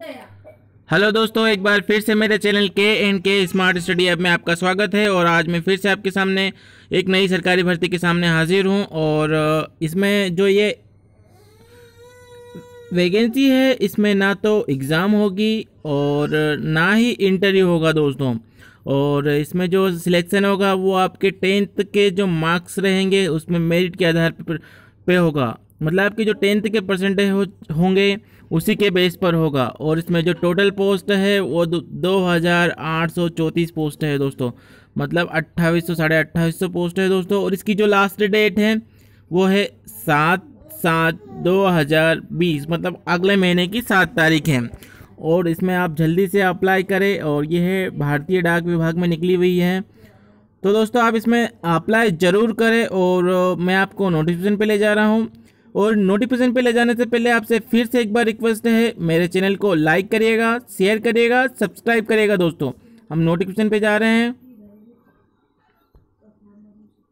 Hello दोस्तों, एक बार फिर से मेरे चैनल के स्मार्ट स्टडी ऐप में आपका स्वागत है। और आज मैं फिर से आपके सामने एक नई सरकारी भर्ती के सामने हाजिर हूं। और इसमें जो ये वैकेंसी है, इसमें ना तो एग्ज़ाम होगी और ना ही इंटरव्यू होगा दोस्तों। और इसमें जो सिलेक्शन होगा वो आपके 10th के जो मार्क्स रहेंगे उसमें मेरिट के आधार पे होगा। मतलब आपके जो 10th के परसेंटेज होंगे उसी के बेस पर होगा। और इसमें जो टोटल पोस्ट है वो 2834 पोस्ट है दोस्तों। मतलब 2800 साढ़े 2800 पोस्ट है दोस्तों। और इसकी जो लास्ट डेट है वो है 7/7/2020, मतलब अगले महीने की 7 तारीख है। और इसमें आप जल्दी से अप्लाई करें। और ये है भारतीय डाक विभाग में निकली हुई है। तो दोस्तों आप इसमें अप्लाई ज़रूर करें। और मैं आपको नोटिफिकेशन पे ले जा रहा हूँ। और नोटिफिकेशन पे ले जाने से पहले आपसे फिर से एक बार रिक्वेस्ट है, मेरे चैनल को लाइक करिएगा, शेयर करिएगा, सब्सक्राइब करिएगा दोस्तों। हम नोटिफिकेशन पे जा रहे हैं,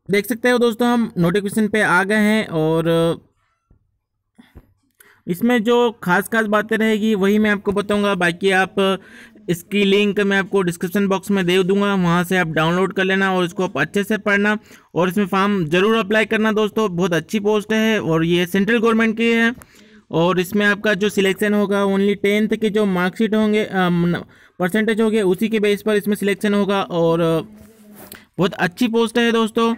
देख सकते हो दोस्तों हम नोटिफिकेशन पे आ गए हैं। और इसमें जो खास बातें रहेगी वही मैं आपको बताऊंगा। बाकी आप इसकी लिंक मैं आपको डिस्क्रिप्शन बॉक्स में दे दूंगा, वहां से आप डाउनलोड कर लेना और इसको आप अच्छे से पढ़ना। और इसमें फॉर्म ज़रूर अप्लाई करना दोस्तों। बहुत अच्छी पोस्ट है और ये सेंट्रल गवर्नमेंट की है। और इसमें आपका जो सिलेक्शन होगा ओनली 10th के जो मार्कशीट होंगे, परसेंटेज होंगे, उसी के बेस पर इसमें सिलेक्शन होगा। और बहुत अच्छी पोस्ट है दोस्तों।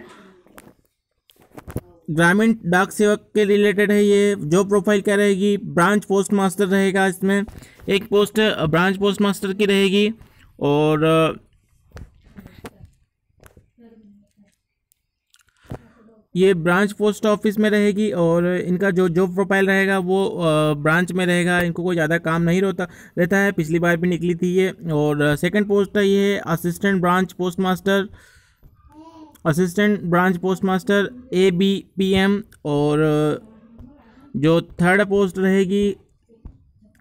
ग्रामीण डाक सेवक के रिलेटेड है ये। जॉब प्रोफाइल क्या रहेगी, ब्रांच पोस्ट मास्टर रहेगा। इसमें एक पोस्ट ब्रांच पोस्ट मास्टर की रहेगी। और ये ब्रांच पोस्ट ऑफिस में रहेगी। और इनका जो जॉब प्रोफाइल रहेगा वो ब्रांच में रहेगा। इनको कोई ज़्यादा काम नहीं रहता है, पिछली बार भी निकली थी ये। और सेकंड पोस्ट है ये assistant branch post master, assistant branch post master ABPM। और जो थर्ड पोस्ट रहेगी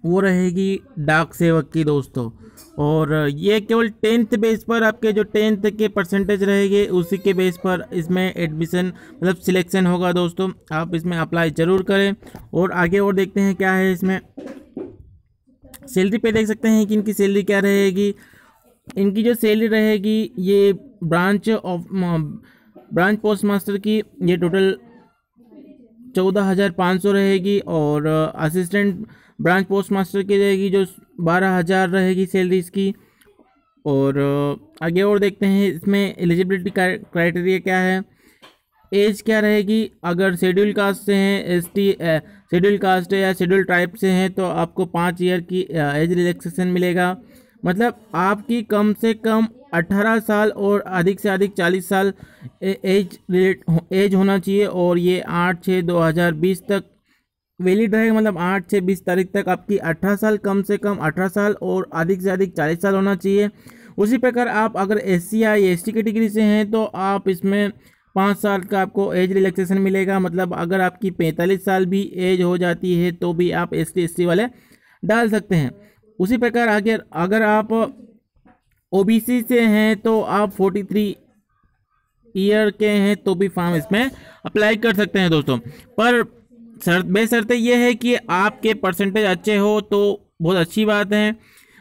वो रहेगी डाक सेवक की दोस्तों। और ये केवल 10th बेस पर, आपके जो 10th के परसेंटेज रहेंगे उसी के बेस पर इसमें एडमिशन मतलब सिलेक्शन होगा दोस्तों। आप इसमें अप्लाई ज़रूर करें। और आगे और देखते हैं क्या है इसमें। सैलरी पे देख सकते हैं कि इनकी सैलरी क्या रहेगी। इनकी जो सैलरी रहेगी ये ब्रांच पोस्ट मास्टर की ये टोटल 14,500 रहेगी। और असिस्टेंट ब्रांच पोस्ट मास्टर की रहेगी जो 12,000 रहेगी सैलरी इसकी। और आगे और देखते हैं इसमें एलिजिबिलिटी क्राइटेरिया क्या है, एज क्या रहेगी। अगर शेड्यूल कास्ट से हैं, ST शेड्यूल कास्ट है या शेड्यूल ट्राइब से हैं तो आपको 5 ईयर की एज रिलैक्सेशन मिलेगा। मतलब आपकी कम से कम 18 साल और अधिक से अधिक 40 साल एज होना चाहिए। और ये 8/6/2020 तक वैलिड रहेगा। मतलब 8/6/20 तारीख तक आपकी 18 साल, कम से कम 18 साल और अधिक से अधिक 40 साल होना चाहिए। उसी प्रकार आप अगर SC या ST कैटेगरी से हैं तो आप इसमें 5 साल का आपको एज रिलैक्सेशन मिलेगा। मतलब अगर आपकी 45 साल भी एज हो जाती है तो भी आप ST वाले डाल सकते हैं। उसी प्रकार अगर आप OBC से हैं तो आप 43 ईयर के हैं तो भी फॉर्म इसमें अप्लाई कर सकते हैं दोस्तों। पर बेशर्ते ये है कि आपके परसेंटेज अच्छे हो तो बहुत अच्छी बात है।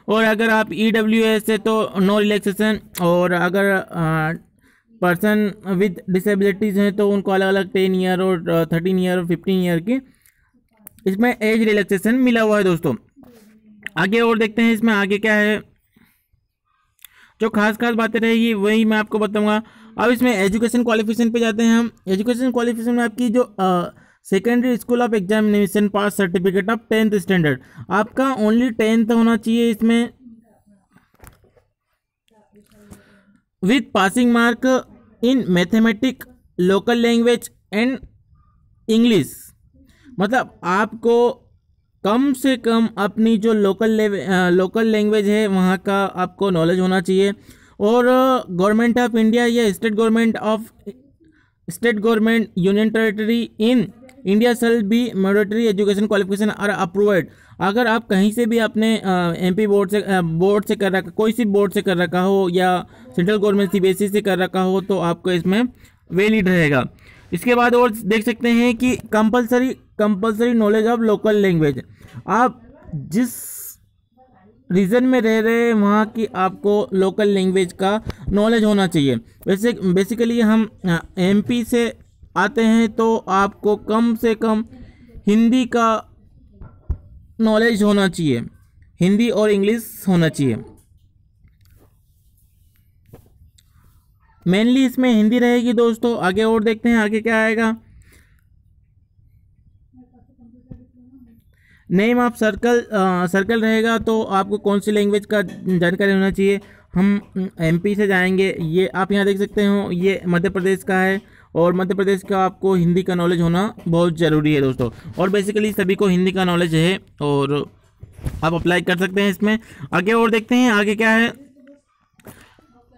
और अगर आप EWS है तो नो रिलैक्सेशन। और अगर पर्सन विद डिसेबिलिटीज़ हैं तो उनको अलग अलग 10 ईयर और 13 ईयर और 15 ईयर की इसमें एज रिलैक्सेशन मिला हुआ है दोस्तों। आगे और देखते हैं इसमें आगे क्या है। जो खास बातें रहेगी वही मैं आपको बताऊंगा। अब इसमें एजुकेशन क्वालिफिकेशन पे जाते हैं हम। एजुकेशन क्वालिफिकेशन में आपकी जो secondary school of examination pass certificate of 10th standard, आपका ओनली 10th होना चाहिए इसमें, with passing mark in mathematic, local language and English. मतलब आपको कम से कम अपनी जो लोकल लैंग्वेज है वहाँ का आपको नॉलेज होना चाहिए। और गवर्नमेंट ऑफ इंडिया या state government union territory in India shall be mandatory education qualification or approved. अगर आप कहीं से भी अपने MP बोर्ड से कर रखा, कोई सी बोर्ड से कर रखा हो या सेंट्रल गवर्नमेंट CBSE से कर रखा हो तो आपको इसमें वैलिड रहेगा। इसके बाद और देख सकते हैं कि compulsory knowledge of local language. आप जिस रीजन में रह रहे हैं वहाँ की आपको लोकल लैंग्वेज का नॉलेज होना चाहिए। वैसे बेसिकली हम एमपी से आते हैं तो आपको कम से कम हिंदी का नॉलेज होना चाहिए, हिंदी और इंग्लिश होना चाहिए। मेनली इसमें हिंदी रहेगी दोस्तों। आगे और देखते हैं आगे क्या आएगा। नेम ऑफ सर्कल, सर्कल रहेगा तो आपको कौन सी लैंग्वेज का जानकारी होना चाहिए। हम एमपी से जाएंगे, ये आप यहाँ देख सकते हो, ये मध्य प्रदेश का है और मध्य प्रदेश का आपको हिंदी का नॉलेज होना बहुत ज़रूरी है दोस्तों। और बेसिकली सभी को हिंदी का नॉलेज है और आप अप्लाई कर सकते हैं इसमें। आगे और देखते हैं आगे क्या है।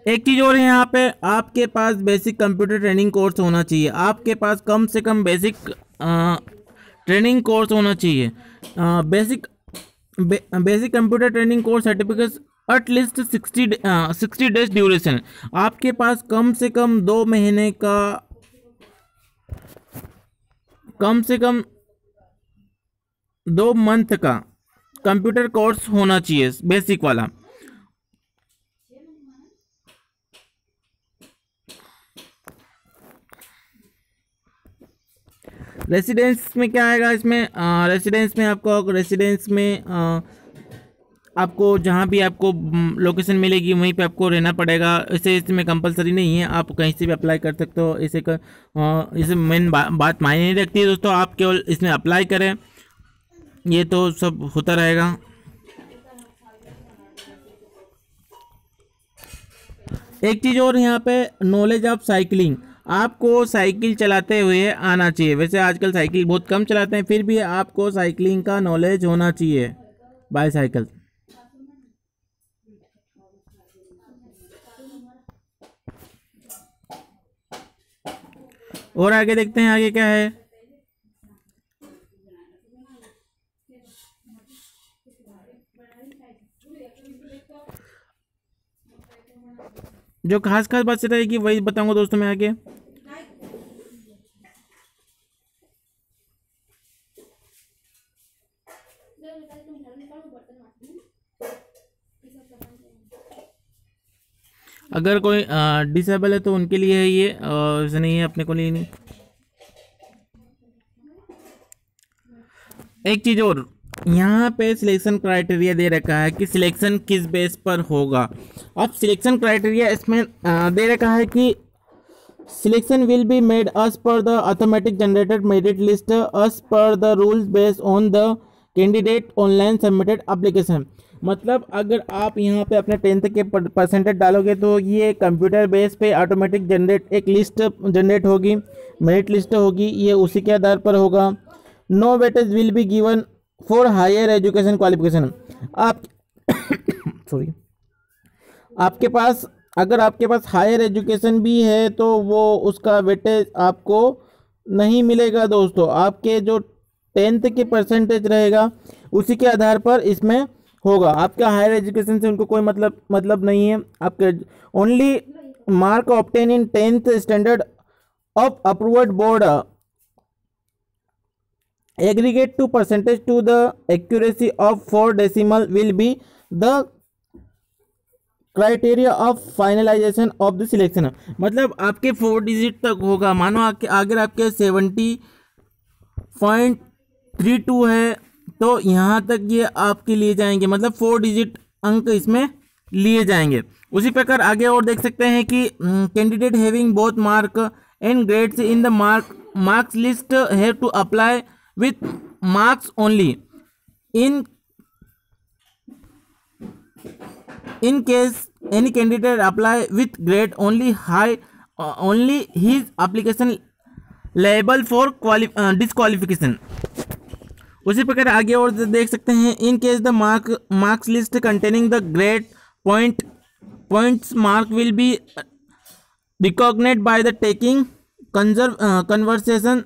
एक चीज़ और है यहाँ पे, आपके पास बेसिक कंप्यूटर ट्रेनिंग कोर्स होना चाहिए। आपके पास कम से कम बेसिक ट्रेनिंग कोर्स होना चाहिए। Basic computer training course certificate at least 60 days duration. आपके पास कम से कम 2 महीने का, कम से कम 2 मंथ का कंप्यूटर कोर्स होना चाहिए बेसिक वाला। रेसिडेंस में क्या आएगा इसमें, रेसिडेंस में आपको जहाँ भी आपको लोकेशन मिलेगी वहीं पे आपको रहना पड़ेगा। इसे इसमें कंपलसरी नहीं है, आप कहीं से भी अप्लाई कर सकते हो। इसे मेन बात मायने नहीं रखती है दोस्तों, आप केवल इसमें अप्लाई करें, ये तो सब होता रहेगा। एक चीज़ और यहाँ पे, नॉलेज ऑफ साइकिलिंग। आपको साइकिल चलाते हुए आना चाहिए। वैसे आजकल साइकिल बहुत कम चलाते हैं, फिर भी आपको साइकिलिंग का नॉलेज होना चाहिए, बाईसाइकिल। और आगे देखते हैं आगे क्या है। जो खास खास बात से रहेगी वही बताऊंगा दोस्तों मैं आगे। अगर कोई डिसेबल है तो उनके लिए है ये, ऐसा नहीं है अपने को लिए नहीं। एक चीज़ और, यहाँ पे सिलेक्शन क्राइटेरिया दे रखा है कि सिलेक्शन किस बेस पर होगा। अब सिलेक्शन क्राइटेरिया इसमें दे रखा है कि selection will be made as per the automatic generated merit list as per the rules based on the candidate online submitted application. मतलब अगर आप यहाँ पे अपने 10th के परसेंटेज डालोगे तो ये कंप्यूटर बेस पे ऑटोमेटिक जनरेट एक लिस्ट जनरेट होगी, मेरिट लिस्ट होगी, ये उसी के आधार पर होगा। No weightage will be given for higher education qualification. आप सॉरी, आपके पास अगर आपके पास हायर एजुकेशन भी है तो वो उसका वेटेज आपको नहीं मिलेगा दोस्तों। आपके जो 10th के परसेंटेज रहेगा उसी के आधार पर इसमें होगा। आपका हायर एजुकेशन से उनको कोई मतलब नहीं है। आपके only mark obtain in 10th standard of approved board aggregate to percentage to the accuracy of 4 decimal will be the criteria of finalization of the selection। मतलब आपके 4 डिजिट तक होगा। मानो अगर आपके 70.32 है तो यहाँ तक ये आपके लिए जाएंगे, मतलब 4 डिजिट अंक इसमें लिए जाएंगे। उसी प्रकार आगे और देख सकते हैं कि candidate having both mark and grades in the marks list have to apply with marks only in case any candidate apply with grade only high only his application liable for disqualification। उसी प्रकार आगे और देख सकते हैं, in case the marks list containing the grade points mark will be recognized by the taking conversation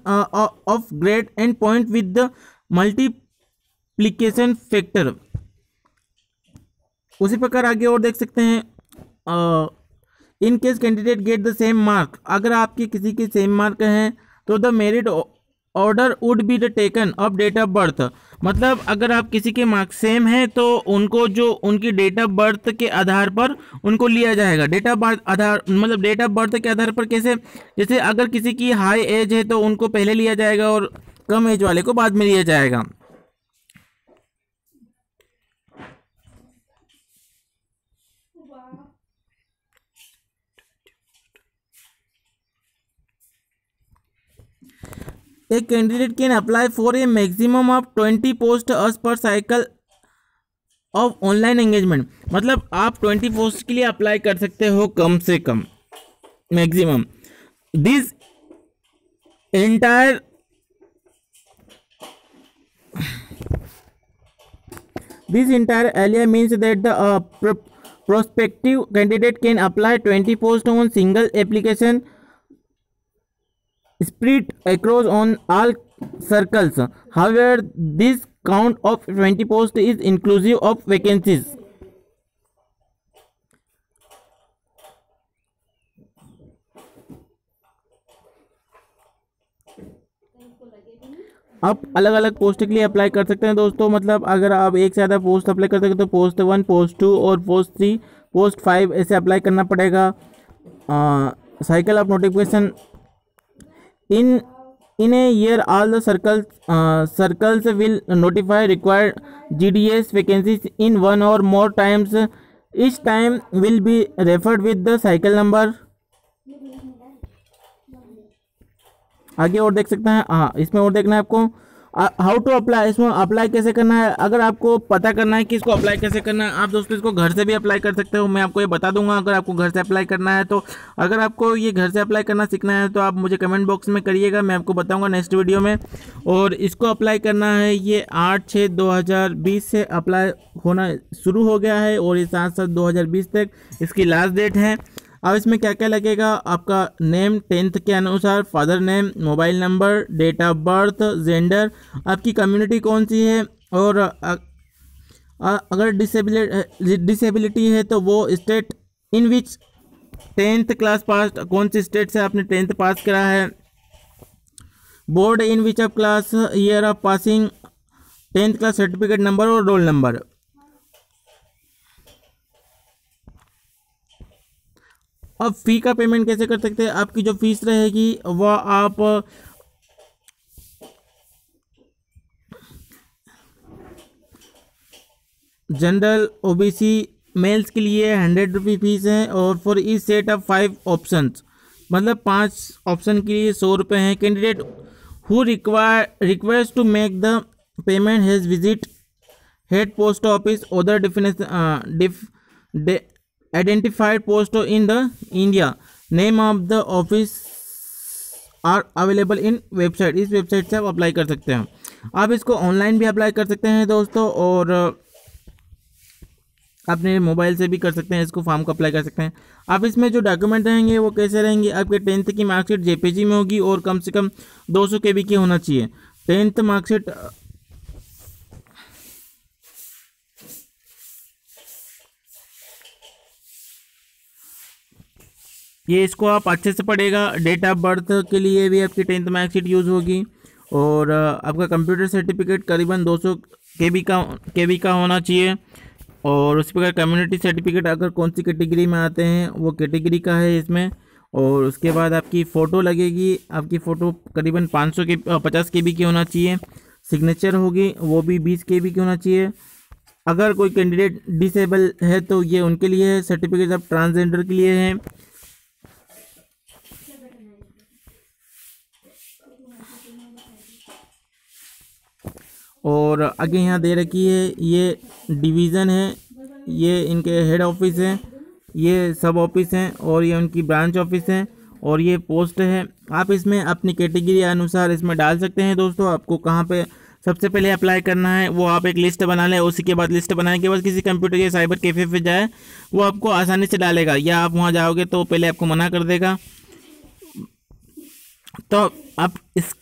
of grade and point with the multiplication factor। उसी प्रकार आगे और देख सकते हैं, in case candidate get the same mark. अगर आपके किसी के सेम मार्क हैं तो the order would be the taken of date of birth. मतलब अगर आप किसी के मार्क्स सेम है तो उनको जो उनकी डेट ऑफ बर्थ के आधार पर उनको लिया जाएगा। डेट ऑफ बर्थ आधार मतलब डेट ऑफ बर्थ के आधार पर कैसे, जैसे अगर किसी की हाई एज है तो उनको पहले लिया जाएगा और कम एज वाले को बाद में लिया जाएगा। A candidate can apply for a maximum of 20 post as per cycle of online engagement। मतलब आप 20 पोस्ट के लिए अप्लाई कर सकते हो कम से कम, maximum. This entire area means that the prospective candidate can apply 20 posts on single application spread across on all circles। However, this count of 20 posts is inclusive of vacancies। आप अलग अलग पोस्ट के लिए अप्लाई कर सकते हैं दोस्तों। मतलब अगर आप एक से ज़्यादा पोस्ट अप्लाई करते हैं तो पोस्ट 1, पोस्ट 2 और पोस्ट 3, पोस्ट 5 ऐसे अप्लाई करना पड़ेगा। Cycle of notification in a year all the circles will notify required GDS vacancies in one or more times। each time will be referred with the cycle number। आगे और देख सकते हैं, हाँ इसमें और देखना है आपको हाउ टू अप्लाई। इसमें अप्लाई कैसे करना है, अगर आपको पता करना है कि इसको अप्लाई कैसे करना है, आप दोस्तों इसको घर से भी अप्लाई कर सकते हो। मैं आपको ये बता दूंगा अगर आपको घर से अप्लाई करना है तो। अगर आपको ये घर से अप्लाई करना सीखना है तो आप मुझे कमेंट बॉक्स में करिएगा, मैं आपको बताऊंगा नेक्स्ट वीडियो में। और इसको अप्लाई करना है, ये 8/6/2020 से अप्लाई होना शुरू हो गया है और ये 7/7/2020 तक इसकी लास्ट डेट है। अब इसमें क्या क्या लगेगा, आपका नेम 10th के अनुसार, father name, mobile number, date of birth, gender, आपकी कम्युनिटी कौन सी है, और अगर डिसेबिलिटी है तो वो state in which 10th class pass, कौन सी स्टेट से आपने 10th पास करा है, board in which of class, year of passing, 10th class certificate number और रोल नंबर। अब फ़ी का पेमेंट कैसे कर सकते हैं, आपकी जो फीस रहेगी वह आप जनरल ओबीसी मेल्स के लिए 100 रुपये फीस है और for each set of 5 options, मतलब 5 ऑप्शन के लिए 100 रुपये हैं। Candidate who request to make the payment has visit head post office other identified post in the India, name of the office are available in website. इस website से आप apply कर सकते हैं। आप इसको ऑनलाइन भी अप्लाई कर सकते हैं दोस्तों और अपने मोबाइल से भी कर सकते हैं, इसको फॉर्म को अप्लाई कर सकते हैं। आप इसमें जो डॉक्यूमेंट रहेंगे वो कैसे रहेंगे, आपके 10th की मार्कशीट जेपीजी में होगी और कम से कम 200 KB की होना चाहिए। 10th मार्कशीट ये इसको आप अच्छे से पढ़ेगा। डेट ऑफ बर्थ के लिए भी आपकी 10th मार्कशीट यूज़ होगी और आपका कंप्यूटर सर्टिफिकेट करीबन 200 KB का होना चाहिए। और उस प्रकार कम्युनिटी सर्टिफिकेट अगर कौन सी कैटेगरी में आते हैं वो कैटेगरी का है इसमें। और उसके बाद आपकी फ़ोटो लगेगी, आपकी फ़ोटो करीबन 50 KB की होना चाहिए। सिग्नेचर होगी वो भी 20 KB की होना चाहिए। अगर कोई कैंडिडेट डिसेबल है तो ये उनके लिए है। सर्टिफिकेट ऑफ ट्रांसजेंडर के लिए है। और आगे यहाँ दे रखी है ये डिवीज़न है, ये इनके हेड ऑफिस है, ये सब ऑफिस हैं और ये उनकी ब्रांच ऑफिस है और ये पोस्ट है। आप इसमें अपनी कैटेगरी अनुसार इसमें डाल सकते हैं दोस्तों। आपको कहाँ पे सबसे पहले अप्लाई करना है वो आप एक लिस्ट बना लें। उसी के बाद लिस्ट बनाने के बाद किसी कंप्यूटर या साइबर कैफ़े पे जाए, वो आपको आसानी से डालेगा, या आप वहाँ जाओगे तो पहले आपको मना कर देगा। तो आप इसकी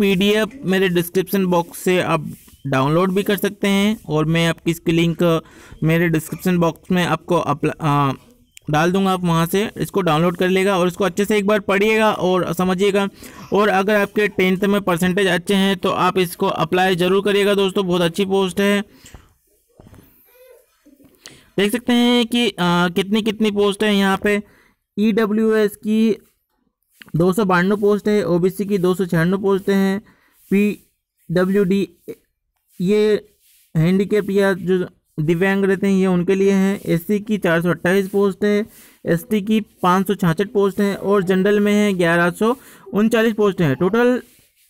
PDF मेरे डिस्क्रिप्शन बॉक्स से आप डाउनलोड भी कर सकते हैं और मैं आपकी इसकी लिंक मेरे डिस्क्रिप्शन बॉक्स में आपको डाल दूंगा, आप वहाँ से इसको डाउनलोड कर लेगा और इसको अच्छे से एक बार पढ़िएगा और समझिएगा। और अगर आपके 10th में परसेंटेज अच्छे हैं तो आप इसको अप्लाई ज़रूर करिएगा दोस्तों, बहुत अच्छी पोस्ट है। देख सकते हैं कि कितनी कितनी पोस्ट है यहाँ पे। EWS की 292 पोस्ट है, OBC की 296 पोस्टें हैं, PWD ये हैंडीकैप या जो दिव्यांग रहते हैं ये उनके लिए हैं, SC की 428 पोस्ट है, ST की 566 पोस्ट हैं और जनरल में है 1139 पोस्ट हैं। टोटल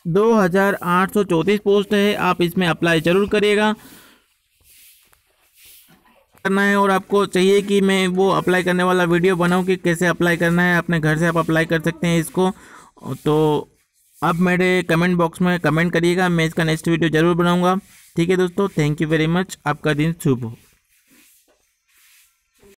2834 पोस्ट है। आप इसमें अप्लाई ज़रूर करिएगा, करना है। और आपको चाहिए कि मैं वो अप्लाई करने वाला वीडियो बनाऊं कि कैसे अप्लाई करना है, अपने घर से आप अप्लाई कर सकते हैं इसको। तो आप मेरे कमेंट बॉक्स में कमेंट करिएगा, मैं इसका नेक्स्ट वीडियो ज़रूर बनाऊंगा। ठीक है दोस्तों, थैंक यू वेरी मच, आपका दिन शुभ हो।